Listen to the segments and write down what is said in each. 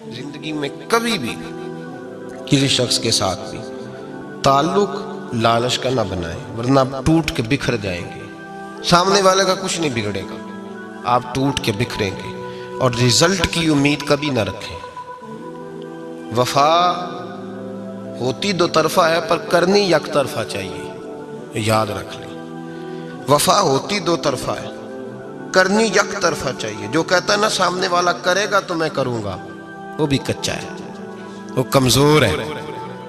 زندگی میں کبھی بھی کسی شخص کے ساتھ بھی تعلق لالچ کا نہ بنائیں، ورنہ آپ ٹوٹ کے بکھر جائیں گے۔ سامنے والے کا کچھ نہیں بگڑے گا، آپ ٹوٹ کے بکھریں گے، اور رزلٹ کی امید کبھی نہ رکھیں۔ وفا ہوتی دو طرفہ ہے پر کرنی یک طرفہ چاہیے، یاد رکھ لیں۔ وفا ہوتی دو طرفہ ہے، کرنی یک طرفہ چاہیے۔ جو کہتا ہے نا سامنے والا کرے گا تو میں کروں گا، وہ بھی کچا ہے، وہ کمزور ہے،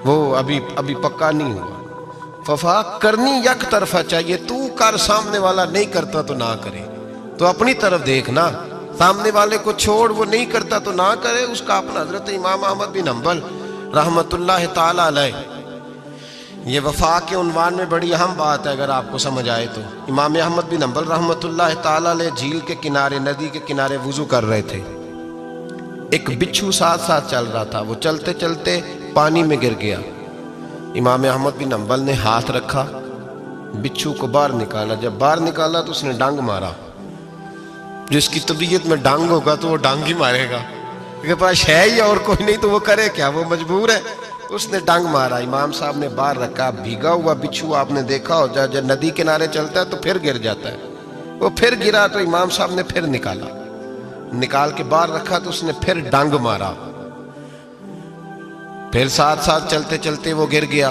وہ ابھی پکا نہیں ہوا۔ وفا کرنی یک طرفہ چاہیے، تو کر، سامنے والا نہیں کرتا تو نہ کرے۔ تو اپنی طرف دیکھنا، سامنے والے کو چھوڑ، وہ نہیں کرتا تو نہ کرے، اس کا اپنا۔ حضرت امام احمد بن حنبل رحمت اللہ تعالی علیہ، یہ وفا کے عنوان میں بڑی اہم بات ہے اگر آپ کو سمجھ آئے تو۔ امام احمد بن حنبل رحمت اللہ تعالی علیہ جھیل کے کنارے، ندی کے کنارے وضو کر رہے تھے۔ ایک بچھو ساتھ ساتھ چل رہا تھا، وہ چلتے چلتے پانی میں گر گیا۔ امام احمد بن حنبل نے ہاتھ رکھا، بچھو کو باہر نکالا۔ جب باہر نکالا تو اس نے ڈانگ مارا۔ جس کی طبیعت میں ڈانگ ہوگا تو وہ ڈانگ ہی مارے گا، کے پاس ہے ہی اور کوئی نہیں تو وہ کرے کیا، وہ مجبور ہے۔ اس نے ڈانگ مارا، امام صاحب نے باہر رکھا۔ بھیگا ہوا بچھو آپ نے دیکھا ہو، جب ندی کنارے چلتا ہے تو پھر گر جاتا ہے، وہ پھر گرا تو امام صاحب نے پھر نکال کے باہر رکھا تو اس نے پھر ڈانگ مارا، پھر ساتھ ساتھ چلتے چلتے وہ گر گیا۔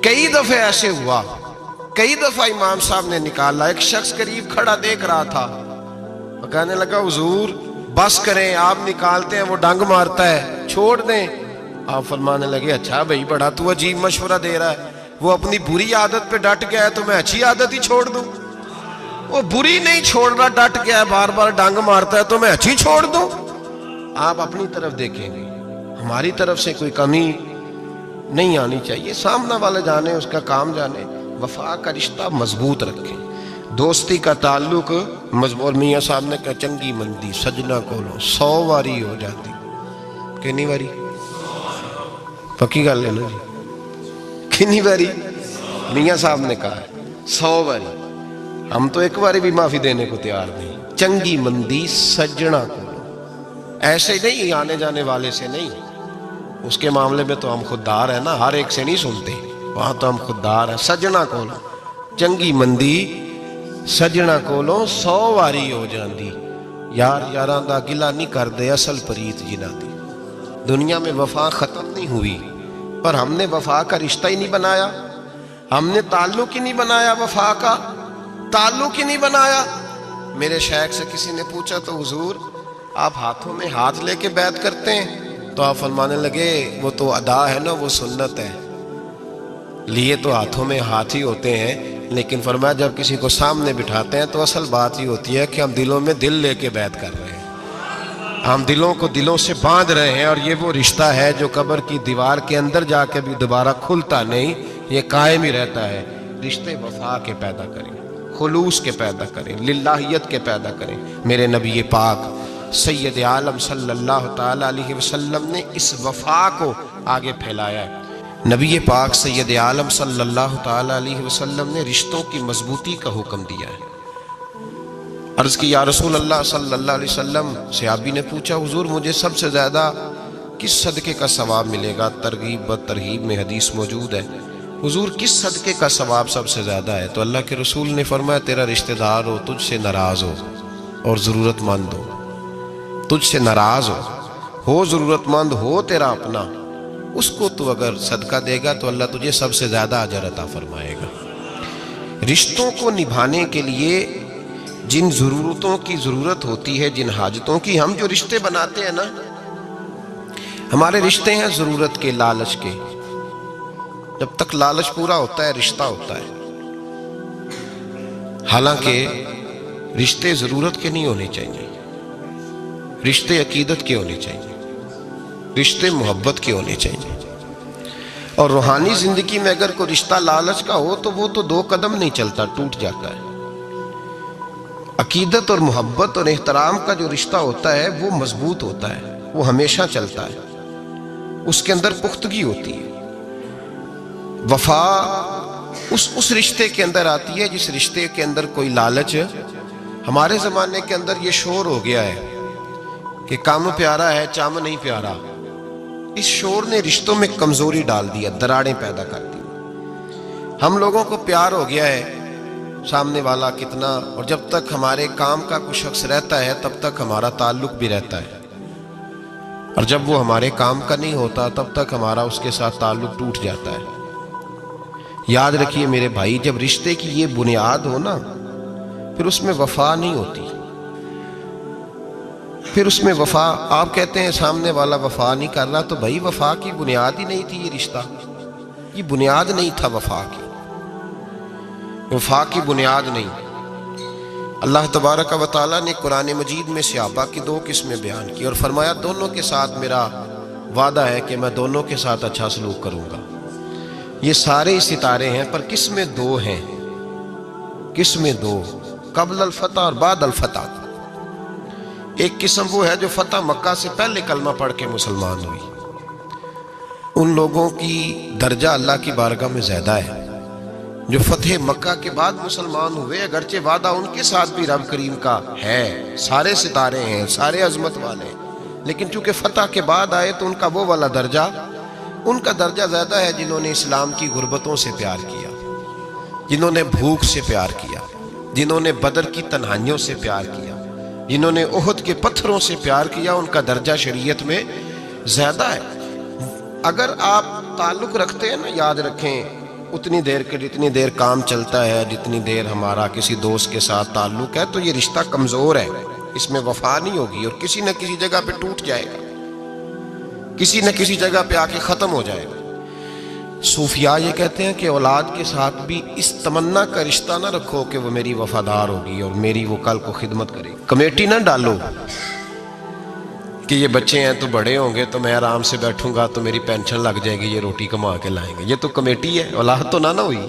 کئی دفعہ ایسے ہوا، کئی دفعہ امام صاحب نے نکالا۔ ایک شخص قریب کھڑا دیکھ رہا تھا، وہ کہنے لگا حضور بس کریں، آپ نکالتے ہیں وہ ڈانگ مارتا ہے، چھوڑ دیں۔ آپ فرمانے لگے اچھا بھائی بڑا تو عجیب مشورہ دے رہا ہے، وہ اپنی بری عادت پہ ڈٹ گیا ہے تو میں اچھی عادت ہی چھوڑ دوں؟ وہ بری نہیں چھوڑ رہا، ڈٹ گیا ہے، بار بار ڈانگ مارتا ہے تو میں اچھی چھوڑ دوں؟ آپ اپنی طرف دیکھیں گے، ہماری طرف سے کوئی کمی نہیں آنی چاہیے، سامنا والے جانے، اس کا کام جانے۔ وفا کا رشتہ مضبوط رکھیں، دوستی کا تعلق مضبوط۔ میاں صاحب نے کہا چنگی مندی سجنا کولو 100 واری ہو جاتی، کتنی واری؟ پکی گل ہے نا جی، کتنی واری؟ میاں صاحب نے کہا 100 واری۔ ہم تو ایک باری بھی معافی دینے کو تیار نہیں۔ چنگی مندی سجنا کولو، ایسے نہیں آنے جانے والے سے نہیں، اس کے معاملے میں تو ہم خوددار ہیں نا، ہر ایک سے نہیں سنتے، وہاں تو ہم خوددار ہیں۔ سجنا کولو چنگی مندی سجنا کولو 100 واری ہو جاندی، یار یاراں دا گلا نہیں کر دے اصل پریت جنہ دی۔ دنیا میں وفا ختم نہیں ہوئی، پر ہم نے وفا کا رشتہ ہی نہیں بنایا، ہم نے تعلق ہی نہیں بنایا، وفا کا تعلق ہی نہیں بنایا۔ میرے شیخ سے کسی نے پوچھا تو حضور آپ ہاتھوں میں ہاتھ لے کے بیعت کرتے ہیں؟ تو آپ فرمانے لگے وہ تو ادا ہے نا، وہ سنت ہے، لیے تو ہاتھوں میں ہاتھ ہی ہوتے ہیں، لیکن فرمایا جب کسی کو سامنے بٹھاتے ہیں تو اصل بات یہ ہوتی ہے کہ ہم دلوں میں دل لے کے بیعت کر رہے ہیں، ہم دلوں کو دلوں سے باندھ رہے ہیں، اور یہ وہ رشتہ ہے جو قبر کی دیوار کے اندر جا کے بھی دوبارہ کھلتا نہیں، یہ قائم ہی رہتا ہے۔ رشتے وفا کے پیدا کریں، خلوص کے پیدا کریں، للہیت کے پیدا کریں۔ میرے نبی پاک سید عالم صلی اللہ تعالی علیہ وسلم نے اس وفا کو آگے پھیلایا ہے۔ نبی پاک سید عالم صلی اللہ تعالی علیہ وسلم نے رشتوں کی مضبوطی کا حکم دیا ہے۔ عرض کی یا رسول اللہ صلی اللہ علیہ وسلم، صحابی نے پوچھا حضور مجھے سب سے زیادہ کس صدقے کا ثواب ملے گا؟ ترغیب و ترہیب میں حدیث موجود ہے، حضور کس صدقے کا ثواب سب سے زیادہ ہے؟ تو اللہ کے رسول نے فرمایا تیرا رشتہ دار ہو تجھ سے ناراض ہو اور ضرورت مند ہو، تجھ سے ناراض ہو ضرورت مند ہو، تیرا اپنا، اس کو تو اگر صدقہ دے گا تو اللہ تجھے سب سے زیادہ اجر عطا فرمائے گا۔ رشتوں کو نبھانے کے لیے جن ضرورتوں کی ضرورت ہوتی ہے، جن حاجتوں کی، ہم جو رشتے بناتے ہیں نا، ہمارے رشتے ہیں ضرورت کے، لالچ کے۔ جب تک لالچ پورا ہوتا ہے رشتہ ہوتا ہے، حالانکہ رشتے ضرورت کے نہیں ہونے چاہیے، رشتے عقیدت کے ہونے چاہیے، رشتے محبت کے ہونے چاہیے۔ اور روحانی زندگی میں اگر کوئی رشتہ لالچ کا ہو تو وہ تو 2 قدم نہیں چلتا، ٹوٹ جاتا ہے۔ عقیدت اور محبت اور احترام کا جو رشتہ ہوتا ہے وہ مضبوط ہوتا ہے، وہ ہمیشہ چلتا ہے، اس کے اندر پختگی ہوتی ہے۔ وفا اس رشتے کے اندر آتی ہے جس رشتے کے اندر کوئی لالچ۔ ہمارے زمانے کے اندر یہ شور ہو گیا ہے کہ کام پیارا ہے چم نہیں پیارا، اس شور نے رشتوں میں کمزوری ڈال دیا، دراڑیں پیدا کر دی۔ ہم لوگوں کو پیار ہو گیا ہے سامنے والا کتنا، اور جب تک ہمارے کام کا کوئی شخص رہتا ہے تب تک ہمارا تعلق بھی رہتا ہے، اور جب وہ ہمارے کام کا نہیں ہوتا تب تک ہمارا اس کے ساتھ تعلق ٹوٹ جاتا ہے۔ یاد رکھیے میرے بھائی، جب رشتے کی یہ بنیاد ہو نا، پھر اس میں وفا نہیں ہوتی، پھر اس میں وفا، آپ کہتے ہیں سامنے والا وفا نہیں کر رہا، تو بھائی وفا کی بنیاد ہی نہیں تھی یہ رشتہ، یہ بنیاد نہیں تھا وفا کی، وفا کی بنیاد نہیں۔ اللہ تبارک و تعالیٰ نے قرآن مجید میں صحابہ کی 2 قسمیں بیان کی اور فرمایا دونوں کے ساتھ میرا وعدہ ہے کہ میں دونوں کے ساتھ اچھا سلوک کروں گا۔ یہ سارے ستارے ہیں پر قسمیں 2 ہیں، قسمیں 2، قبل الفتح اور بعد الفتح۔ ایک قسم وہ ہے جو فتح مکہ سے پہلے کلمہ پڑھ کے مسلمان ہوئی، ان لوگوں کی درجہ اللہ کی بارگاہ میں زیادہ ہے جو فتح مکہ کے بعد مسلمان ہوئے، اگرچہ وعدہ ان کے ساتھ بھی رب کریم کا ہے، سارے ستارے ہیں، سارے عظمت والے ہیں، لیکن چونکہ فتح کے بعد آئے تو ان کا وہ والا درجہ، ان کا درجہ زیادہ ہے جنہوں نے اسلام کی غربتوں سے پیار کیا، جنہوں نے بھوک سے پیار کیا، جنہوں نے بدر کی تنہائیوں سے پیار کیا، جنہوں نے احد کے پتھروں سے پیار کیا، ان کا درجہ شریعت میں زیادہ ہے۔ اگر آپ تعلق رکھتے ہیں نا، یاد رکھیں اتنی دیر کے جتنی دیر کام چلتا ہے، جتنی دیر ہمارا کسی دوست کے ساتھ تعلق ہے، تو یہ رشتہ کمزور ہے، اس میں وفا نہیں ہوگی اور کسی نہ کسی جگہ پہ ٹوٹ جائے گا، کسی نہ کسی جگہ پہ آ کے ختم ہو جائے گا۔ صوفیاء یہ کہتے ہیں کہ اولاد کے ساتھ بھی اس تمنا کا رشتہ نہ رکھو کہ وہ میری وفادار ہوگی اور میری وہ کل کو خدمت کرے گی۔ کمیٹی نہ ڈالو کہ یہ بچے ہیں تو بڑے ہوں گے تو میں آرام سے بیٹھوں گا تو میری پینشن لگ جائے گی، یہ روٹی کما کے لائیں گے، یہ تو کمیٹی ہے، اولاد تو نہ ہوئی،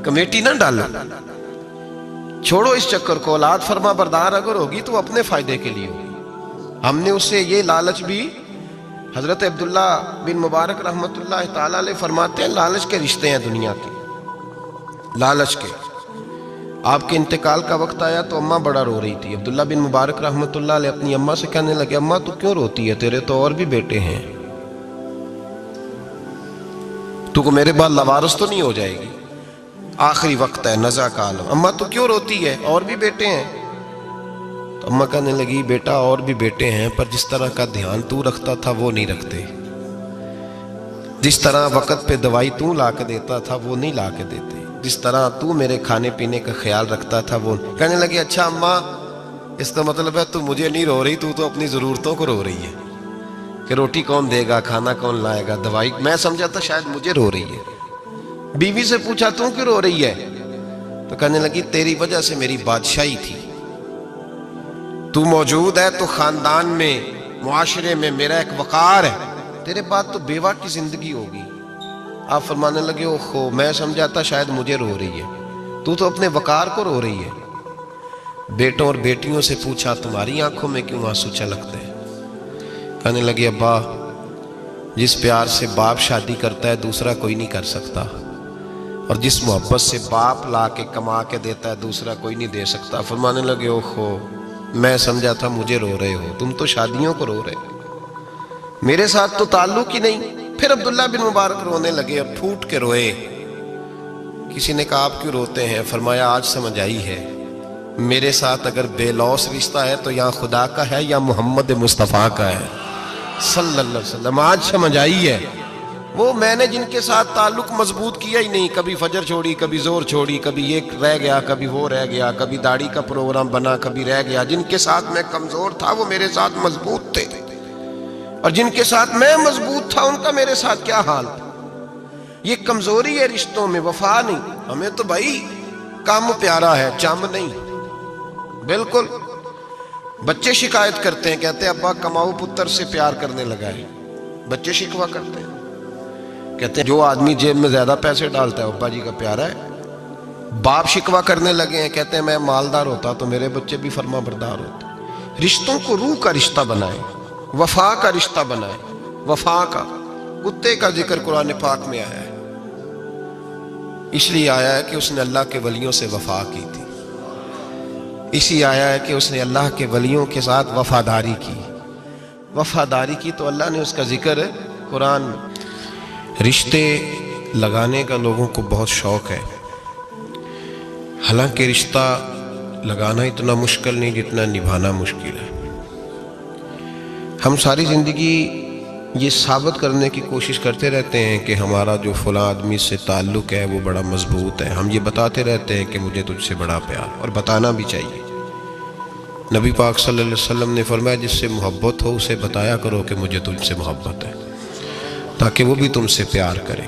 کمیٹی نہ ڈالو، چھوڑو اس چکر کو۔ اولاد فرما بردار اگر ہوگی تو اپنے فائدے کے لیے ہوگی۔ ہم نے اس سے یہ لالچ بھی، حضرت عبداللہ بن مبارک رحمۃ اللہ تعالیٰ علیہ فرماتے ہیں لالچ کے رشتے ہیں دنیا کے، لالچ کے۔ آپ کے انتقال کا وقت آیا تو اماں بڑا رو رہی تھی، عبداللہ بن مبارک رحمۃ اللہ علیہ اپنی اماں سے کہنے لگے اماں تو کیوں روتی ہے، تیرے تو اور بھی بیٹے ہیں، تو کو میرے بعد لوارث تو نہیں ہو جائے گی، آخری وقت ہے، نزع کا عالم، اماں تو کیوں روتی ہے، اور بھی بیٹے ہیں؟ تو اماں کہنے لگی بیٹا اور بھی بیٹے ہیں پر جس طرح کا دھیان تو رکھتا تھا وہ نہیں رکھتے، جس طرح وقت پہ دوائی تو لا کے دیتا تھا وہ نہیں لا کے دیتے، جس طرح تو میرے کھانے پینے کا خیال رکھتا تھا وہ۔ کہنے لگے اچھا اماں اس کا مطلب ہے تو مجھے نہیں رو رہی، تو اپنی ضرورتوں کو رو رہی ہے کہ روٹی کون دے گا، کھانا کون لائے گا، دوائی، میں سمجھا تھا شاید مجھے رو رہی ہے۔ بیوی سے پوچھا تو کیوں رو رہی ہے، تو کہنے لگی تیری وجہ سے میری بادشاہی تھی، تو موجود ہے تو خاندان میں، معاشرے میں میرا ایک وقار ہے، تیرے بعد تو بیوہ کی زندگی ہوگی۔ آپ فرمانے لگے اوہو میں سمجھا تھا شاید مجھے رو رہی ہے، تو اپنے وقار کو رو رہی ہے۔ بیٹوں اور بیٹیوں سے پوچھا تمہاری آنکھوں میں کیوں آنسو چھلکتے ہیں؟ کہنے لگے ابا جس پیار سے باپ شادی کرتا ہے دوسرا کوئی نہیں کر سکتا، اور جس محبت سے باپ لا کے کما کے دیتا ہے دوسرا کوئی نہیں دے سکتا۔ فرمانے لگے اوہو میں سمجھا تھا مجھے رو رہے ہو، تم تو شادیوں کو رو رہے ہو، میرے ساتھ تو تعلق ہی نہیں۔ پھر عبداللہ بن مبارک رونے لگے اور پھوٹ کے روئے۔ کسی نے کہا آپ کیوں روتے ہیں؟ فرمایا آج سمجھ آئی ہے، میرے ساتھ اگر بے لوث رشتہ ہے تو یا خدا کا ہے یا محمد مصطفیٰ کا ہے صلی اللہ علیہ وسلم، آج سمجھ آئی ہے۔ وہ میں نے جن کے ساتھ تعلق مضبوط کیا ہی نہیں، کبھی فجر چھوڑی، کبھی زور چھوڑی، کبھی یہ رہ گیا، کبھی وہ رہ گیا، کبھی داڑھی کا پروگرام بنا، کبھی رہ گیا، جن کے ساتھ میں کمزور تھا وہ میرے ساتھ مضبوط تھے، اور جن کے ساتھ میں مضبوط تھا ان کا میرے ساتھ کیا حال تھا۔ یہ کمزوری ہے رشتوں میں، وفا نہیں۔ ہمیں تو بھائی کام پیارا ہے، چم نہیں، بالکل۔ بچے شکایت کرتے ہیں، کہتے ہیں ابا کماؤ پتر سے پیار کرنے لگا ہے، بچے شکوہ کرتے ہیں، کہتے ہیں جو آدمی جیب میں زیادہ پیسے ڈالتا ہے ابا جی کا پیارا ہے۔ باپ شکوہ کرنے لگے ہیں، کہتے ہیں میں مالدار ہوتا تو میرے بچے بھی فرما بردار ہوتے۔ رشتوں کو روح کا رشتہ بنائیں، وفا کا رشتہ بنائیں، وفا کا۔ کتے کا ذکر قرآن پاک میں آیا ہے، اس لیے آیا ہے کہ اس نے اللہ کے ولیوں سے وفا کی تھی، اسی آیا ہے کہ اس نے اللہ کے ولیوں کے ساتھ وفاداری کی، وفاداری کی تو اللہ نے اس کا ذکر ہے قرآن میں۔ رشتے لگانے کا لوگوں کو بہت شوق ہے، حالانکہ رشتہ لگانا اتنا مشکل نہیں جتنا نبھانا مشکل ہے۔ ہم ساری زندگی یہ ثابت کرنے کی کوشش کرتے رہتے ہیں کہ ہمارا جو فلاں آدمی سے تعلق ہے وہ بڑا مضبوط ہے، ہم یہ بتاتے رہتے ہیں کہ مجھے تجھ سے بڑا پیار، اور بتانا بھی چاہیے۔ نبی پاک صلی اللہ علیہ وسلم نے فرمایا جس سے محبت ہو اسے بتایا کرو کہ مجھے تجھ سے محبت ہے، تاکہ وہ بھی تم سے پیار کرے،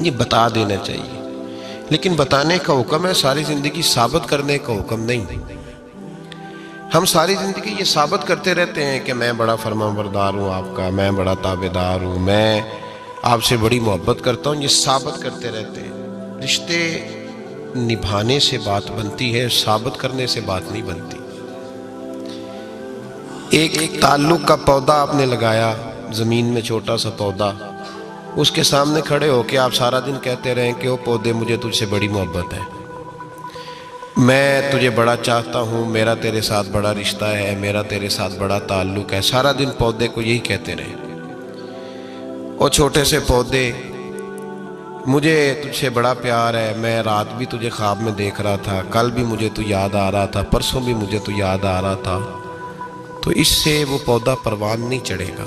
یہ بتا دینا چاہیے۔ لیکن بتانے کا حکم ہے، ساری زندگی ثابت کرنے کا حکم نہیں۔ ہم ساری زندگی یہ ثابت کرتے رہتے ہیں کہ میں بڑا فرمانبردار ہوں آپ کا، میں بڑا تابعدار ہوں، میں آپ سے بڑی محبت کرتا ہوں، یہ ثابت کرتے رہتے ہیں۔ رشتے نبھانے سے بات بنتی ہے، ثابت کرنے سے بات نہیں بنتی۔ ایک تعلق کا پودا آپ نے لگایا زمین میں، چھوٹا سا پودا، اس کے سامنے کھڑے ہو کے آپ سارا دن کہتے رہیں کہ او پودے مجھے تجھ سے بڑی محبت ہے، میں تجھے بڑا چاہتا ہوں، میرا تیرے ساتھ بڑا رشتہ ہے، میرا تیرے ساتھ بڑا تعلق ہے، سارا دن پودے کو یہی کہتے رہے۔ اور چھوٹے سے پودے، مجھے تجھ سے بڑا پیار ہے، میں رات بھی تجھے خواب میں دیکھ رہا تھا، کل بھی مجھے تو یاد آ رہا تھا، پرسوں بھی مجھے تو یاد آ رہا تھا، تو اس سے وہ پودا پروان نہیں چڑھے گا۔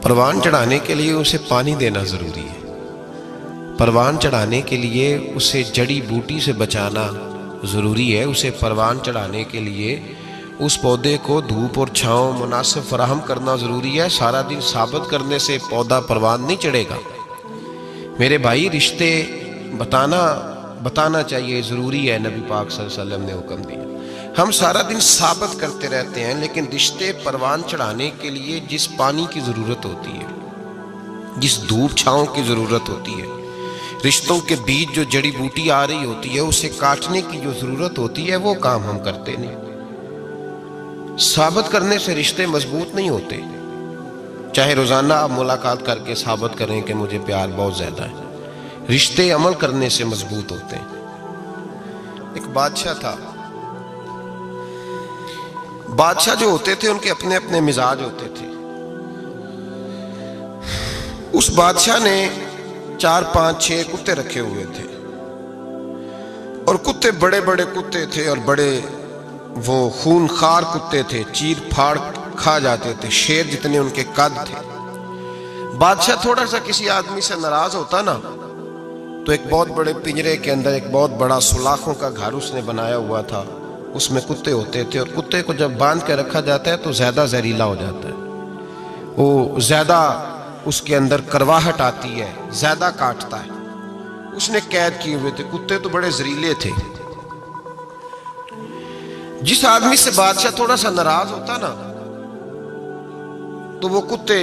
پروان چڑھانے کے لیے اسے پانی دینا ضروری ہے، پروان چڑھانے کے لیے اسے جڑی بوٹی سے بچانا ضروری ہے، اسے پروان چڑھانے کے لیے اس پودے کو دھوپ اور چھاؤں مناسب فراہم کرنا ضروری ہے۔ سارا دن ثابت کرنے سے پودا پروان نہیں چڑھے گا۔ میرے بھائی، رشتے بتانا چاہیے، ضروری ہے، نبی پاک صلی اللہ علیہ وسلم نے حکم دیا۔ ہم سارا دن ثابت کرتے رہتے ہیں، لیکن رشتے پروان چڑھانے کے لیے جس پانی کی ضرورت ہوتی ہے، جس دھوپ چھاؤں کی ضرورت ہوتی ہے، رشتوں کے بیچ جو جڑی بوٹی آ رہی ہوتی ہے اسے کاٹنے کی جو ضرورت ہوتی ہے، وہ کام ہم کرتے نہیں۔ ثابت کرنے سے رشتے مضبوط نہیں ہوتے، چاہے روزانہ آپ ملاقات کر کے ثابت کریں کہ مجھے پیار بہت زیادہ ہے، رشتے عمل کرنے سے مضبوط ہوتے ہیں۔ ایک بادشاہ تھا، بادشاہ جو ہوتے تھے ان کے اپنے اپنے مزاج ہوتے تھے۔ اس بادشاہ نے 4 5 6 کتے رکھے ہوئے تھے، اور کتے بڑے بڑے کتے تھے، اور بڑے وہ خون خار کتے تھے، چیر پھاڑ کھا جاتے تھے، شیر جتنے ان کے قد تھے۔ بادشاہ تھوڑا سا کسی آدمی سے ناراض ہوتا نا، تو ایک بہت بڑے پنجرے کے اندر ایک بہت بڑا سلاخوں کا گھر اس نے بنایا ہوا تھا، اس میں کتے ہوتے تھے، اور کتے کو جب باندھ کے رکھا جاتا ہے تو زیادہ زہریلا ہو جاتا ہے، وہ زیادہ اس کے اندر کرواہٹ آتی ہے، زیادہ کاٹتا ہے۔ اس نے قید کیے ہوئے تھے، کتے تو بڑے زہریلے تھے۔ جس آدمی سے بادشاہ تھوڑا سا ناراض ہوتا نا، تو وہ کتے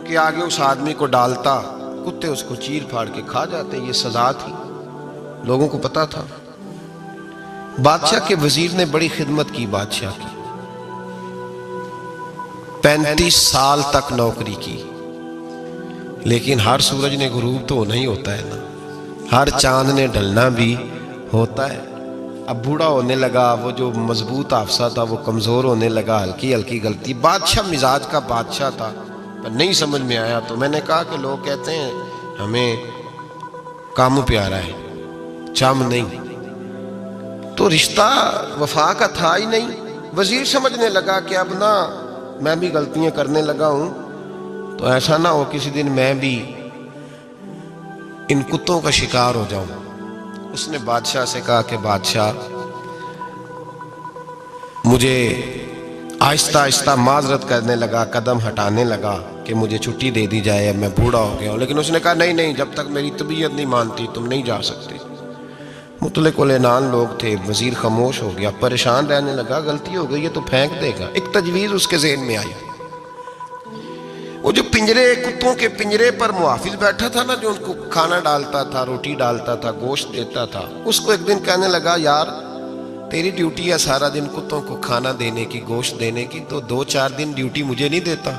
کے آگے اس آدمی کو ڈالتا، کتے اس کو چیر پھاڑ کے کھا جاتے۔ یہ سزا تھی، لوگوں کو پتا تھا۔ بادشاہ کے وزیر نے بڑی خدمت کی بادشاہ کی، 35 سال تک نوکری کی، لیکن ہر سورج نے غروب تو ہونا ہی ہوتا ہے نا، ہر چاند نے ڈھلنا بھی ہوتا ہے۔ اب بوڑھا ہونے لگا، وہ جو مضبوط حافظہ تھا وہ کمزور ہونے لگا، ہلکی ہلکی غلطی۔ بادشاہ مزاج کا بادشاہ تھا، پر نہیں سمجھ میں آیا، تو میں نے کہا کہ لوگ کہتے ہیں ہمیں کام پیارا ہے، چم نہیں، تو رشتہ وفا کا تھا ہی نہیں۔ وزیر سمجھنے لگا کہ اب نہ میں بھی غلطیاں کرنے لگا ہوں، تو ایسا نہ ہو کسی دن میں بھی ان کتوں کا شکار ہو جاؤں۔ اس نے بادشاہ سے کہا کہ بادشاہ، مجھے آہستہ آہستہ معذرت کرنے لگا، قدم ہٹانے لگا کہ مجھے چھٹی دے دی جائے، اب میں بوڑھا ہو گیا ہوں۔ لیکن اس نے کہا نہیں، جب تک میری طبیعت نہیں مانتی تم نہیں جا سکتے۔ مطلق العنان لوگ تھے، وزیر خاموش ہو گیا، پریشان رہنے لگا، غلطی ہو گئی ہے تو پھینک دے گا۔ ایک تجویز اس کے ذہن میں آئی، وہ جو کتوں کے پنجرے پر محافظ بیٹھا تھا نا، جو ان کو کھانا ڈالتا تھا، روٹی ڈالتا تھا، گوشت دیتا تھا، اس کو ایک دن کہنے لگا، یار تیری ڈیوٹی ہے سارا دن کتوں کو کھانا دینے کی، گوشت دینے کی، تو 2 4 دن ڈیوٹی مجھے نہیں دیتا؟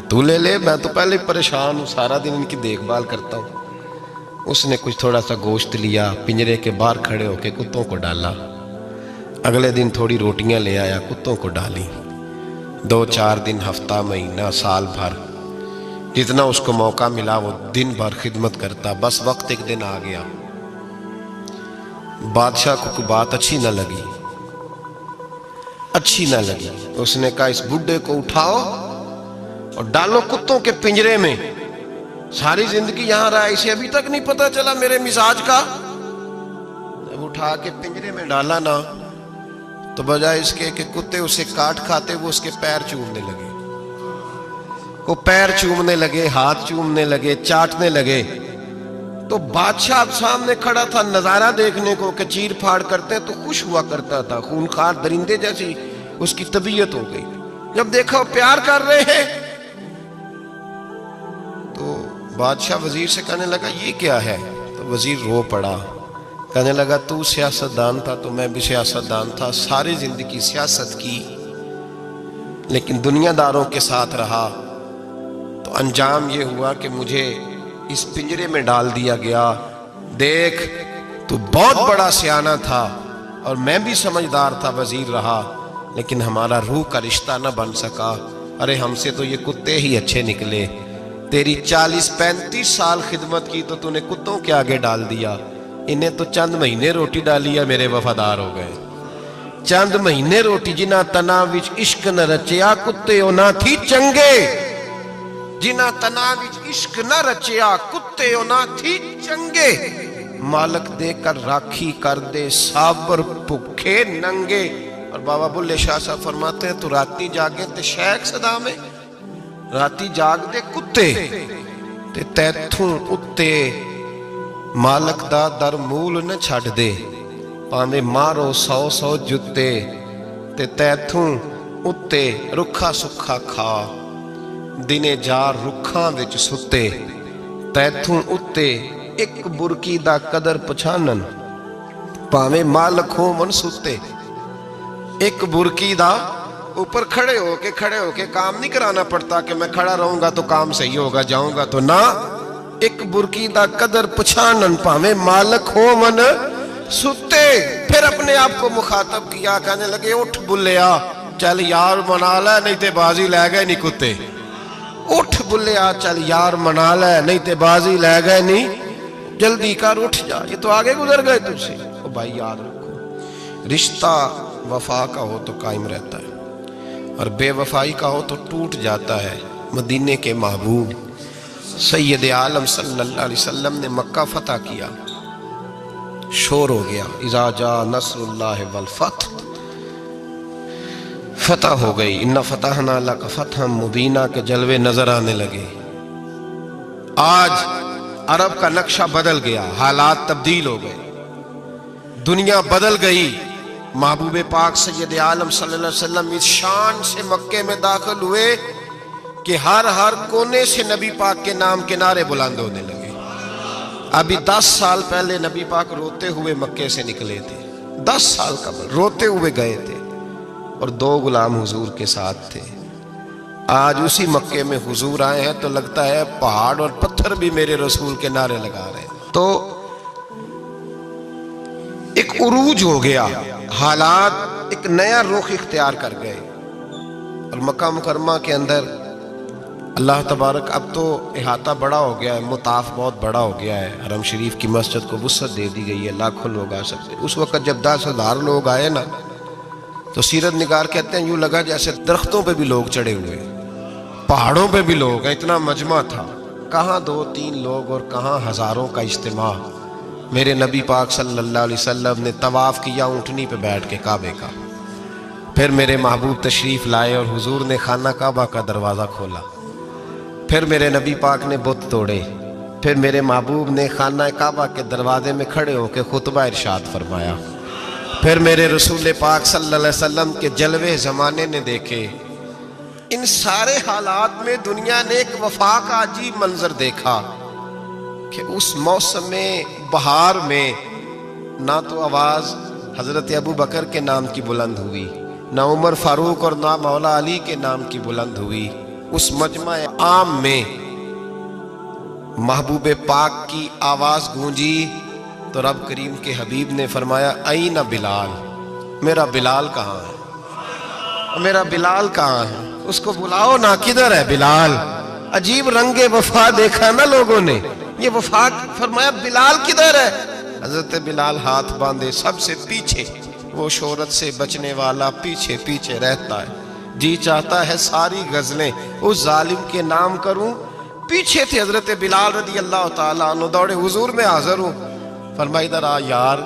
تو لے لے، میں تو پہلے پریشان ہوں، سارا دن ان کی دیکھ بھال کرتا ہوں۔ اس نے کچھ تھوڑا سا گوشت لیا، پنجرے کے باہر کھڑے ہو کے کتوں کو ڈالا۔ اگلے دن تھوڑی روٹیاں لے آیا، کتوں کو ڈالی۔ 2-4 دن، ہفتہ، مہینہ، سال بھر، جتنا اس کو موقع ملا وہ دن بھر خدمت کرتا۔ بس وقت ایک دن آ گیا، بادشاہ کو کوئی بات اچھی نہ لگی۔ اس نے کہا اس بڈھے کو اٹھاؤ اور ڈالو کتوں کے پنجرے میں۔ ساری زندگی یہاں رہا، اسے ابھی تک نہیں پتا چلا میرے مزاج کا۔ جب اٹھا کے پنجرے میں ڈالا نا، تو بجائے اس کے کہ کتے اسے کاٹ کھاتے، وہ اس کے پیر چومنے لگے۔ وہ پیر چومنے لگے، ہاتھ چومنے لگے، چاٹنے لگے۔ تو بادشاہ سامنے کھڑا تھا نظارہ دیکھنے کو کہ چیر پھاڑ کرتے تو خوش ہوا کرتا تھا، خونخوار درندے جیسی اس کی طبیعت ہو گئی۔ جب دیکھا وہ پیار کر رہے ہیں تو بادشاہ وزیر سے کہنے لگا یہ کیا ہے؟ تو وزیر رو پڑا، کہنے لگا تو سیاستدان تھا تو میں بھی سیاستدان تھا، ساری زندگی سیاست کی، لیکن دنیا داروں کے ساتھ رہا تو انجام یہ ہوا کہ مجھے اس پنجرے میں ڈال دیا گیا۔ دیکھ تو بہت بڑا سیانہ تھا اور میں بھی سمجھدار تھا، وزیر رہا، لیکن ہمارا روح کا رشتہ نہ بن سکا۔ ارے ہم سے تو یہ کتے ہی اچھے نکلے۔ تیری 40-35 سال خدمت کی تو تو نے کتوں کے آگے ڈال دیا، انہیں تو چند مہینے روٹی ڈالی ہے، میرے وفادار ہو گئے۔ چند مہینے روٹی، جنہ تنا وچ عشق نہ رچیا، کتے او نہ تھی چنگے۔ جنہ تنا وچ عشق نہ رچیا، کتے او نہ تھی چنگے۔ مالک دے کر راکھی کر دے، صابر بھوکے ننگے۔ اور بابا بلے شاہ صاحب فرماتے ہیں تو راتی جاگے تے شیخ صدا میں، راتی جاگ دے کتے تے تیتھوں اتے مالک دا در مول نہ چھڑ دے، پاندے مارو 100 جتے تے تیتھوں اتے رکھا سکھا کھا، دنے جار رکھاں وچ ستے، تیتھوں اتے ایک برکی دا قدر پچھانن، پاویں مالک ہو من ستے۔ ایک برکی دا اوپر کھڑے ہو کے کام نہیں کرانا پڑتا کہ میں کھڑا رہوں گا تو کام صحیح ہوگا، جاؤں گا تو نہ۔ ایک برکی دا قدر پچھانن، پاویں مالک ہو من ستے۔ پھر اپنے آپ کو مخاطب کیا، کہنے لگے اٹھ بلیا، چل یار منا لے نہیں تے بازی لے گئے نہیں کتے۔ اٹھ بلیا، چل یار منا لے نہیں تے بازی لے گئے نہیں، جلدی کر اٹھ جا، یہ تو آگے گزر گئے تجھ سے۔ او بھائی یاد رکھو، رشتہ وفا کا ہو تو قائم رہتا ہے اور بے وفائی کا ہو تو ٹوٹ جاتا ہے۔ مدینے کے محبوب سید عالم صلی اللہ علیہ وسلم نے مکہ فتح کیا، شور ہو گیا، اذا جاء نصر اللہ والفتح، فتح ہو گئی، انا فتحنا لک فتحا مبینا کے جلوے نظر آنے لگے۔ آج عرب کا نقشہ بدل گیا، حالات تبدیل ہو گئے، دنیا بدل گئی۔ محبوب پاک سید عالم صلی اللہ علیہ وسلم اس شان سے مکے میں داخل ہوئے کہ ہر کونے سے نبی پاک کے نام کے نعرے بلند ہونے لگے۔ ابھی 10 سال پہلے نبی پاک روتے ہوئے مکے سے نکلے تھے، 10 سال قبل روتے ہوئے گئے تھے اور 2 غلام حضور کے ساتھ تھے۔ آج اسی مکے میں حضور آئے ہیں تو لگتا ہے پہاڑ اور پتھر بھی میرے رسول کے نعرے لگا رہے ہیں۔ تو ایک عروج ہو گیا، حالات ایک نیا رخ اختیار کر گئے، اور مکہ مکرمہ کے اندر اللہ تبارک اب تو احاطہ بڑا ہو گیا ہے، مطاف بہت بڑا ہو گیا ہے، حرم شریف کی مسجد کو وسعت دے دی گئی ہے، لاکھوں لوگ آ سکتے۔ اس وقت جب 10,000 لوگ آئے نا تو سیرت نگار کہتے ہیں یوں لگا جیسے درختوں پہ بھی لوگ چڑھے ہوئے، پہاڑوں پہ بھی لوگ ہیں، اتنا مجمع تھا۔ کہاں 2-3 لوگ اور کہاں ہزاروں کا اجتماع۔ میرے نبی پاک صلی اللہ علیہ وسلم نے طواف کیا اونٹنی پہ بیٹھ کے کعبے کا، پھر میرے محبوب تشریف لائے اور حضور نے خانہ کعبہ کا دروازہ کھولا، پھر میرے نبی پاک نے بت توڑے، پھر میرے محبوب نے خانہ کعبہ کے دروازے میں کھڑے ہو کے خطبہ ارشاد فرمایا، پھر میرے رسول پاک صلی اللہ علیہ وسلم کے جلوے زمانے نے دیکھے۔ ان سارے حالات میں دنیا نے ایک وفا کا عجیب منظر دیکھا کہ اس موسم بہار میں نہ تو آواز حضرت ابو بکر کے نام کی بلند ہوئی، نہ عمر فاروق اور نہ مولا علی کے نام کی بلند ہوئی۔ اس مجمع عام میں محبوب پاک کی آواز گونجی تو رب کریم کے حبیب نے فرمایا این بلال، میرا بلال کہاں ہے، میرا بلال کہاں ہے، اس کو بلاؤ نا، کدھر ہے بلال؟ عجیب رنگ وفا دیکھا نا لوگوں نے، یہ وفا فرمایا بلال کدھر ہے؟ حضرت بلال ہاتھ باندھے سب سے پیچھے، وہ شہرت سے بچنے والا پیچھے پیچھے رہتا ہے، جی چاہتا ہے ساری غزلیں اس ظالم کے نام کروں۔ پیچھے تھے حضرت بلال رضی اللہ تعالیٰ عنہ، دوڑے حضور میں حاضر ہوں، فرمایا ادھر آ یار،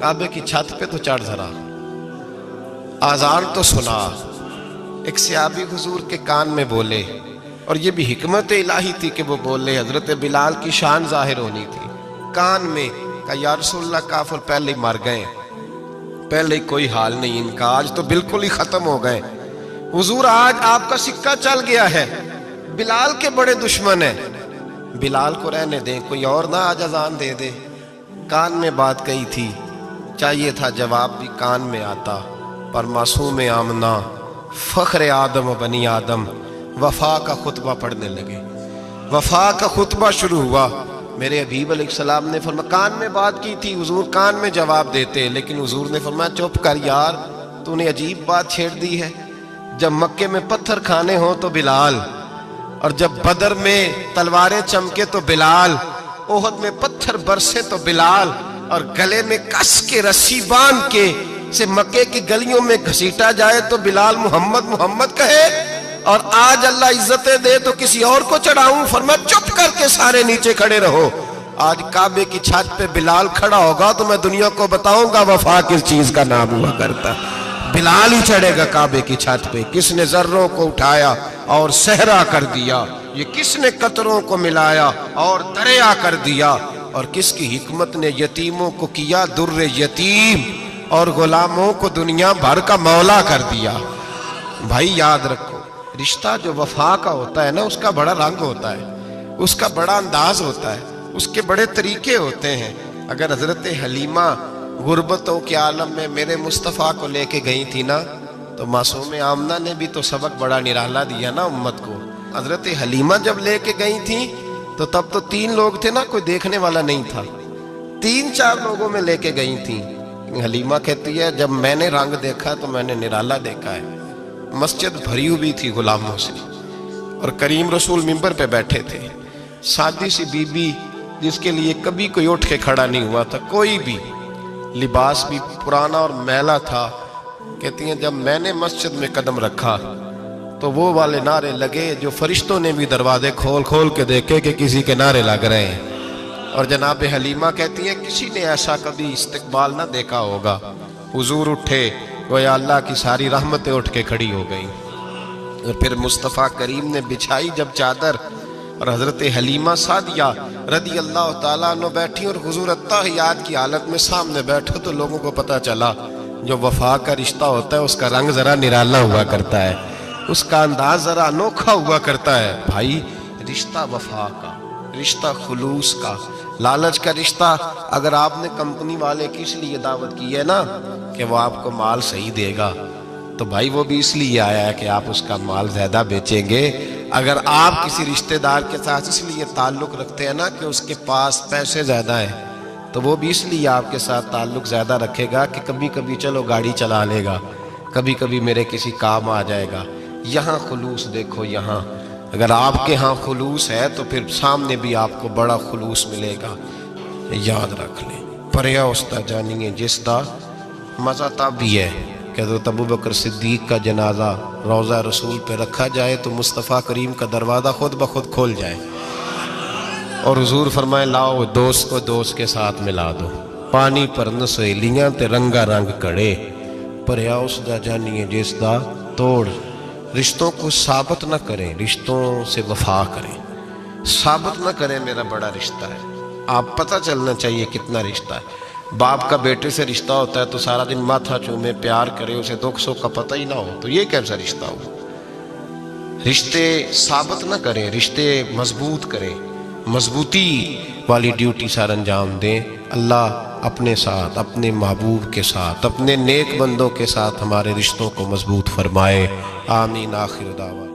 کعبے کی چھت پہ تو چڑھ ذرا، آذان تو سنا۔ ایک صحابی حضور کے کان میں بولے، اور یہ بھی حکمت الہی تھی کہ وہ بولے، حضرت بلال کی شان ظاہر ہونی تھی، کان میں کہا یا رسول اللہ کافر پہلے ہی مر گئے، پہلے ہی کوئی حال نہیں ان کا، آج تو بالکل ہی ختم ہو گئے حضور، آج آپ کا سکہ چل گیا ہے، بلال کے بڑے دشمن ہیں، بلال کو رہنے دیں، کوئی اور نہ آج اذان دے دے۔ کان میں بات کہی تھی، چاہیے تھا جواب بھی کان میں آتا، پر معصوم آمنہ فخر آدم و بنی آدم وفا کا خطبہ پڑھنے لگے، وفا کا خطبہ شروع ہوا۔ میرے حبیب علیہ السلام نے فرمایا، کان میں بات کی تھی، حضور کان میں جواب دیتے، لیکن حضور نے فرمایا چپ کر یار، تو نے عجیب بات چھیڑ دی ہے، جب مکے میں پتھر کھانے ہوں تو بلال، اور جب بدر میں تلواریں چمکے تو بلال، احد میں پتھر برسے تو بلال، اور گلے میں کس کے رسی باندھ کے سے مکے کی گلیوں میں گھسیٹا جائے تو بلال محمد محمد کہے، اور آج اللہ عزتیں دے تو کسی اور کو چڑھاؤں، فرمایا چپ کر کے سارے نیچے کھڑے رہو، آج کعبے کی چھت پہ بلال کھڑا ہوگا تو میں دنیا کو بتاؤں گا وفا کس چیز کا نام ہوا کرتا، بلال ہی چڑھے گا کعبے کی چھت پہ۔ کس نے ذروں کو اٹھایا اور صحرا کر دیا، یہ کس نے قطروں کو ملایا اور دریا کر دیا، اور کس کی حکمت نے یتیموں کو کیا در یتیم، اور غلاموں کو دنیا بھر کا مولا کر دیا۔ بھائی یاد رکھو، رشتہ جو وفا کا ہوتا ہے نا، اس کا بڑا رنگ ہوتا ہے، اس کا بڑا انداز ہوتا ہے، اس کے بڑے طریقے ہوتے ہیں۔ اگر حضرت حلیمہ غربتوں کے عالم میں میرے مصطفیٰ کو لے کے گئی تھی نا، تو معصوم آمنہ نے بھی تو سبق بڑا نرالا دیا نا امت کو۔ حضرت حلیمہ جب لے کے گئی تھی تو تب تو 3 لوگ تھے نا، کوئی دیکھنے والا نہیں تھا، 3-4 لوگوں میں لے کے گئی تھی۔ حلیمہ کہتی ہے جب میں نے رنگ دیکھا تو میں نے نرالا دیکھا ہے، مسجد بھری ہوئی تھی غلاموں سے، اور کریم رسول منبر پہ بیٹھے تھے، سادی سی بی بی جس کے لیے کبھی کوئی اٹھ کے کھڑا نہیں ہوا تھا، کوئی بھی، لباس بھی پرانا اور میلا تھا، کہتی ہیں جب میں نے مسجد میں قدم رکھا تو وہ والے نعرے لگے جو فرشتوں نے بھی دروازے کھول کھول کے دیکھے کہ کسی کے نعرے لگ رہے ہیں، اور جناب حلیمہ کہتی ہیں کسی نے ایسا کبھی استقبال نہ دیکھا ہوگا، حضور اٹھے گویا اللہ کی ساری رحمتیں اٹھ کے کھڑی ہو گئیں، اور پھر مصطفیٰ کریم نے بچھائی جب چادر، اور حضرت حلیمہ سعدیہ رضی اللہ تعالیٰ عنہ بیٹھی، اور حضور اتحیات کی حالت میں سامنے بیٹھو تو لوگوں کو پتہ چلا جو وفا کا رشتہ ہوتا ہے اس کا رنگ ذرا نرالا ہوا کرتا ہے، اس کا انداز ذرا انوکھا ہوا کرتا ہے۔ بھائی رشتہ وفا کا، رشتہ خلوص کا، لالچ کا رشتہ، اگر آپ نے کمپنی والے کی اس لیے دعوت کی ہے نا کہ وہ آپ کو مال صحیح دے گا، تو بھائی وہ بھی اس لیے آیا ہے کہ آپ اس کا مال زیادہ بیچیں گے۔ اگر آپ کسی رشتہ دار کے ساتھ اس لیے تعلق رکھتے ہیں نا کہ اس کے پاس پیسے زیادہ ہیں، تو وہ بھی اس لیے آپ کے ساتھ تعلق زیادہ رکھے گا کہ کبھی کبھی چلو گاڑی چلا لے گا، کبھی کبھی میرے کسی کام آ جائے گا۔ یہاں خلوص دیکھو، یہاں اگر آپ کے ہاں خلوص ہے تو پھر سامنے بھی آپ کو بڑا خلوص ملے گا، یاد رکھ لیں۔ پریا استا جانیے جس دا مزہ تب بھی ہے کہ حضرت ابوبکر صدیق کا جنازہ روضہ رسول پہ رکھا جائے تو مصطفیٰ کریم کا دروازہ خود بخود کھول جائے، اور حضور فرمائے لاؤ دوست کو دوست کے ساتھ ملا دو، پانی پر نہ سہیلیاں تے رنگا رنگ کڑے، پریا اس دا جانیے جس دا توڑ۔ رشتوں کو ثابت نہ کریں، رشتوں سے وفا کریں، ثابت نہ کریں میرا بڑا رشتہ ہے، آپ پتہ چلنا چاہیے کتنا رشتہ ہے۔ باپ کا بیٹے سے رشتہ ہوتا ہے تو سارا دن ماتھا چومے پیار کرے، اسے دکھ سکھ کا پتہ ہی نہ ہو، تو یہ کیسا رشتہ ہو؟ رشتے ثابت نہ کریں، رشتے مضبوط کریں، مضبوطی والی ڈیوٹی سر انجام دیں۔ اللہ اپنے ساتھ، اپنے محبوب کے ساتھ، اپنے نیک بندوں کے ساتھ ہمارے رشتوں کو مضبوط فرمائے، آمین۔ آخر دعویٰ